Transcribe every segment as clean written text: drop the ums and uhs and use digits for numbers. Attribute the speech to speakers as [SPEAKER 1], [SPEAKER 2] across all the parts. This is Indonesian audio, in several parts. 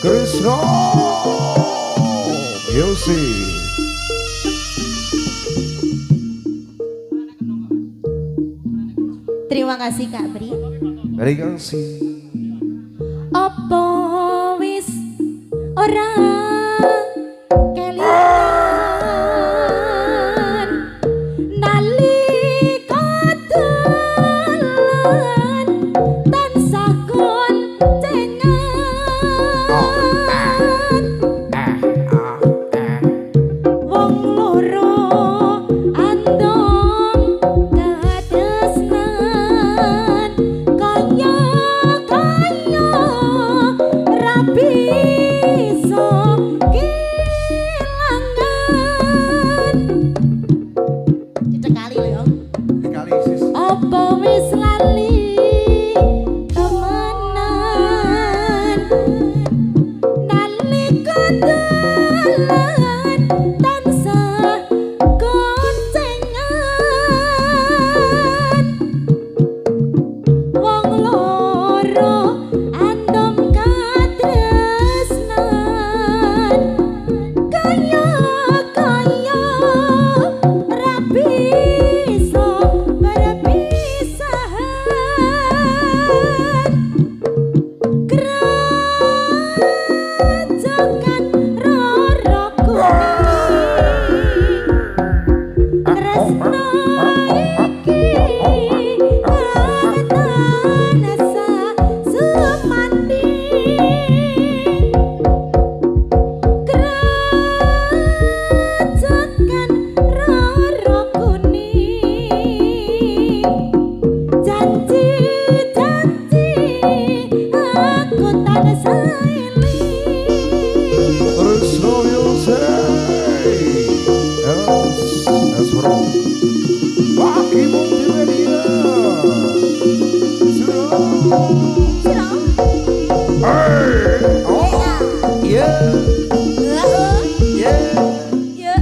[SPEAKER 1] Krishna Music.
[SPEAKER 2] Terima kasih Kak Bri.
[SPEAKER 1] Terima kasih.
[SPEAKER 2] Apa wis ora kalian nalika dalan tansah goncengan wong loro andong kadesnan kaya rabi so kelangan cedek kali lho
[SPEAKER 1] Kali sis.
[SPEAKER 2] apa wis lali temenan nalika dalan tansah goncengan wong loro andom katresnan kaya rabi so berpisahan Krajokan roro kuning tresno iki tanasa sumanding Krajokan roro kuning janji aku tanasa eling
[SPEAKER 1] Krishna Music. Yes, bro. Bagi multimedia.
[SPEAKER 2] Sirah.
[SPEAKER 1] Hey. Oh. Yeah. Yeah.
[SPEAKER 2] Ya.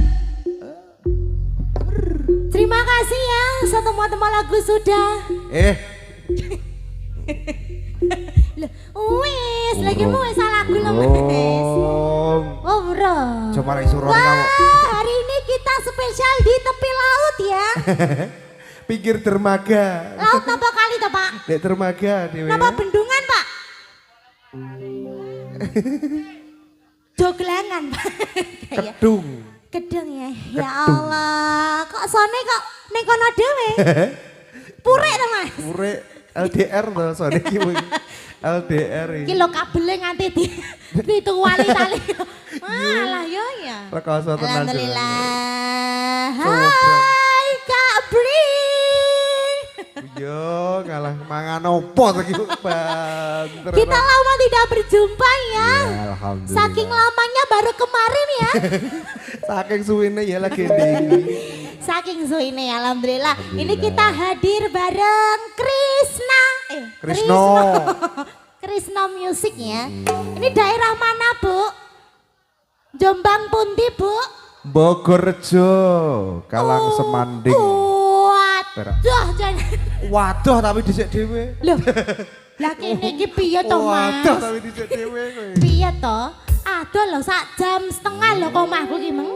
[SPEAKER 2] Terima kasih ya, semua lagu sudah. Loh, wis, lagi mau wis lagu lho, Mas. Oh, bro.
[SPEAKER 1] Coba lagi suruh
[SPEAKER 2] Wah,
[SPEAKER 1] kamu.
[SPEAKER 2] hari ini kita spesial di tepi laut ya.
[SPEAKER 1] Pinggir dermaga.
[SPEAKER 2] Laut apa kali toh, Pak?
[SPEAKER 1] Dek dermaga dewe.
[SPEAKER 2] Napa bendungan, Pak? Joglangan, Pak. Kayak
[SPEAKER 1] Kedung.
[SPEAKER 2] Kedeng ya. Ya Allah, kok sone kok ning kono dhewe? Purek to, Mas?
[SPEAKER 1] Pure LDR to sore iki wong. LDR iki.
[SPEAKER 2] Iki lho kabele nganti dituwali tali. Malah yo ya.
[SPEAKER 1] Rekoso tenan.
[SPEAKER 2] Alhamdulillah.
[SPEAKER 1] Coba.
[SPEAKER 2] Hai Kak Bri.
[SPEAKER 1] Yo ngalah mangan opo iki banter.
[SPEAKER 2] Kita lama tidak berjumpa ya.
[SPEAKER 1] Ya, alhamdulillah.
[SPEAKER 2] Saking lamanya baru kemarin ya.
[SPEAKER 1] Saking suwine ya lagi ning.
[SPEAKER 2] Saking suine alhamdulillah. Ini kita hadir bareng Krishna.
[SPEAKER 1] Krishna.
[SPEAKER 2] Krishna Music ya. Ini daerah mana, Bu? Jombang Pundi, Bu?
[SPEAKER 1] Bogorjo, Kalang Semanding.
[SPEAKER 2] Waduh, jangan.
[SPEAKER 1] Waduh tapi dhisik dhewe.
[SPEAKER 2] Loh. Lah kene iki piye to, Mas?
[SPEAKER 1] Waduh tapi dhisik dhewe kowe.
[SPEAKER 2] Piye to? Aduh lho sak jam setengah lho kok omahku ki meng.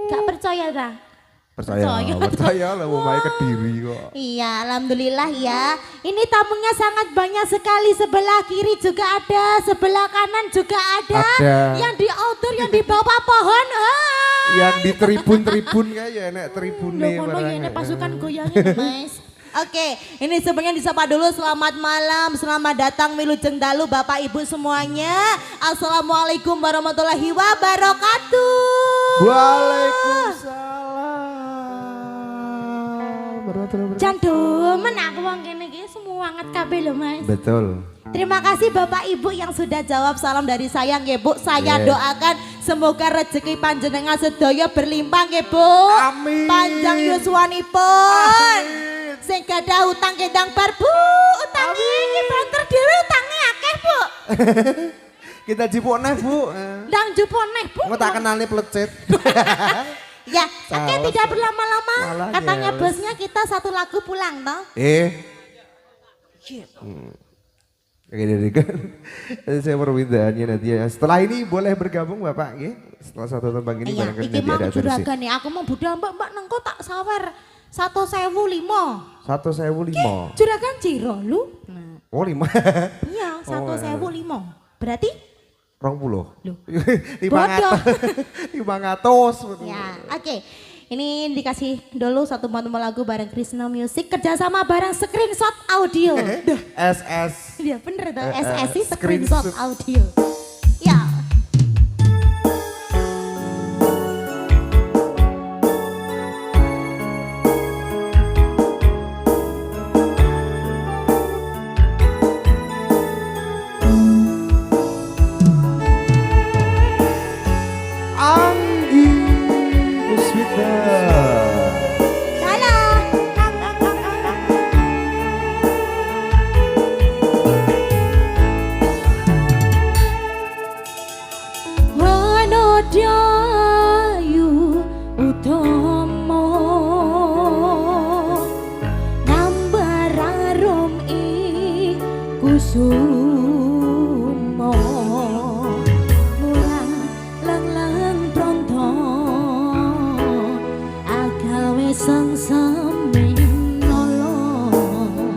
[SPEAKER 2] Gak percaya ta?
[SPEAKER 1] Percaya lah omahe Kediri kok.
[SPEAKER 2] Iya, alhamdulillah ya. Ini tamunya sangat banyak sekali. Sebelah kiri juga ada, sebelah kanan juga ada. Yang di outdoor, yang di bawah pohon.
[SPEAKER 1] Yang di tribun-tribun kayak nek tribune
[SPEAKER 2] Loh, ini pasukan goyangin, Mas. Oke, ini sebenarnya disapa dulu. Selamat malam, selamat datang Wilujeng Dalu Bapak Ibu semuanya. Assalamualaikum warahmatullahi wabarakatuh.
[SPEAKER 1] Waalaikumsalam.
[SPEAKER 2] Jandomen aku wong kene iki semua anget kabeh lho, Mas.
[SPEAKER 1] Betul.
[SPEAKER 2] Terima kasih Bapak Ibu yang sudah jawab salam dari saya nggih Bu. Saya doakan semoga rezeki panjenengan sedaya berlimpah nggih Bu.
[SPEAKER 1] Amin.
[SPEAKER 2] Panjang yuswanipun. Sing gadah utang kendang bar Bu. Utang iki banter dhewe utange akeh Bu.
[SPEAKER 1] Kita jipuk neh Bu.
[SPEAKER 2] Ndang jupuk neh Bu.
[SPEAKER 1] Engko tak kenalne plecet.
[SPEAKER 2] Ya, oke tidak berlama-lama.
[SPEAKER 1] Malah
[SPEAKER 2] Katanya
[SPEAKER 1] yes.
[SPEAKER 2] bosnya kita satu lagu pulang toh.
[SPEAKER 1] Oke, dari kan saya permintaannya nanti ya. Setelah ini boleh bergabung Bapak, ya? Setelah satu tembang ini
[SPEAKER 2] Iya,
[SPEAKER 1] barangkali
[SPEAKER 2] iki
[SPEAKER 1] nanti
[SPEAKER 2] mau
[SPEAKER 1] ada atensi.
[SPEAKER 2] juragan nih, aku mau budal mbak nengko tak sawer 1.005.
[SPEAKER 1] 1.005.
[SPEAKER 2] Juragan Ciro lu. Nah,
[SPEAKER 1] Oh 5.
[SPEAKER 2] iya 1.005. Berarti
[SPEAKER 1] 20.
[SPEAKER 2] Loh.
[SPEAKER 1] 500. 500.
[SPEAKER 2] ya, oke. Ini dikasih dulu satu buat lagu bareng Krishna Music kerjasama bareng Screenshot Audio. Duh,
[SPEAKER 1] SS.
[SPEAKER 2] dia bener tuh SSI
[SPEAKER 1] Screenshot.
[SPEAKER 2] Screenshot Audio. Ya.
[SPEAKER 1] Anggi Puspita.
[SPEAKER 2] Halo. Wanodyayu utama nambah arum kusuma murah lang-lang pronto agawe sang-saming nolong.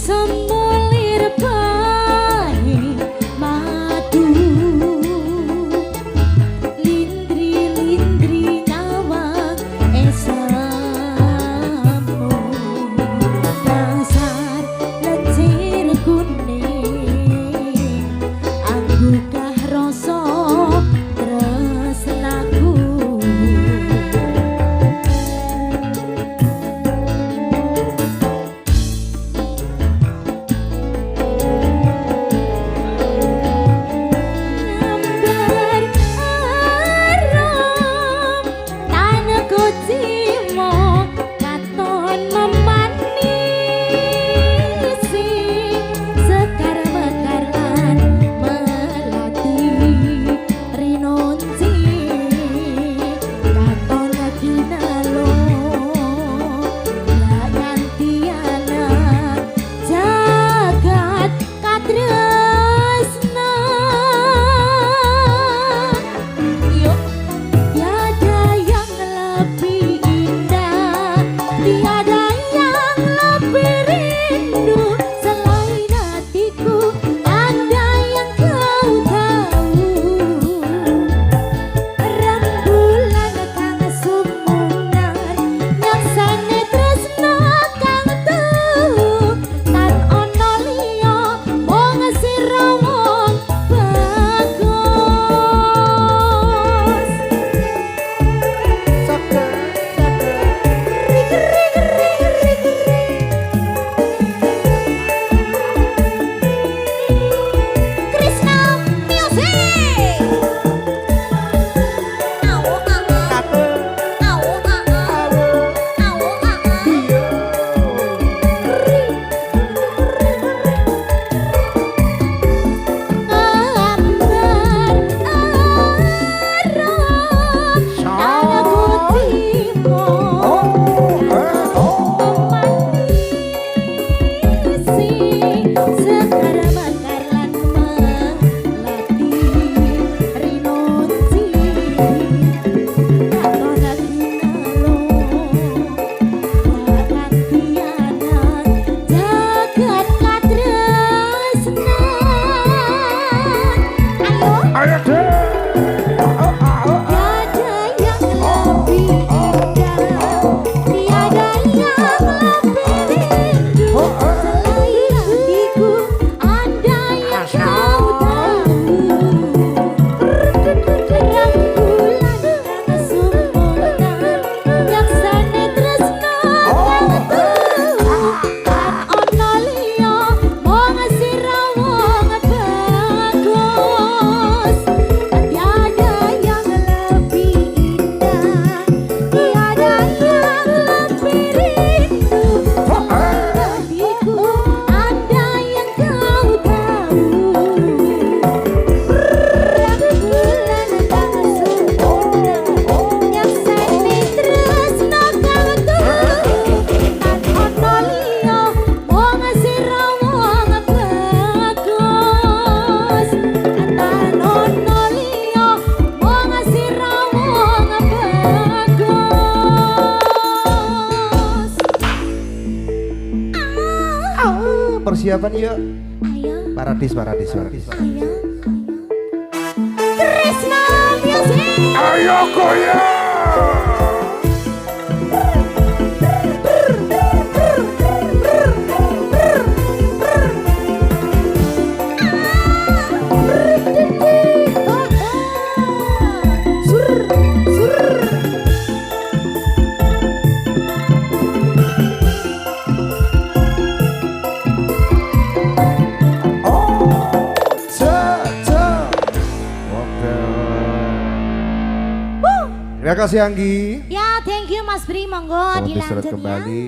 [SPEAKER 2] Semulir
[SPEAKER 1] persiapan yuk.
[SPEAKER 2] Ayo.
[SPEAKER 1] Paradis.
[SPEAKER 2] Ayo. Krishna Music.
[SPEAKER 1] Ayo goyang. Terima kasih Anggi.
[SPEAKER 2] Ya, thank you Mas Bri, monggo
[SPEAKER 1] Selamat
[SPEAKER 2] dilanjut ya.
[SPEAKER 1] kembali.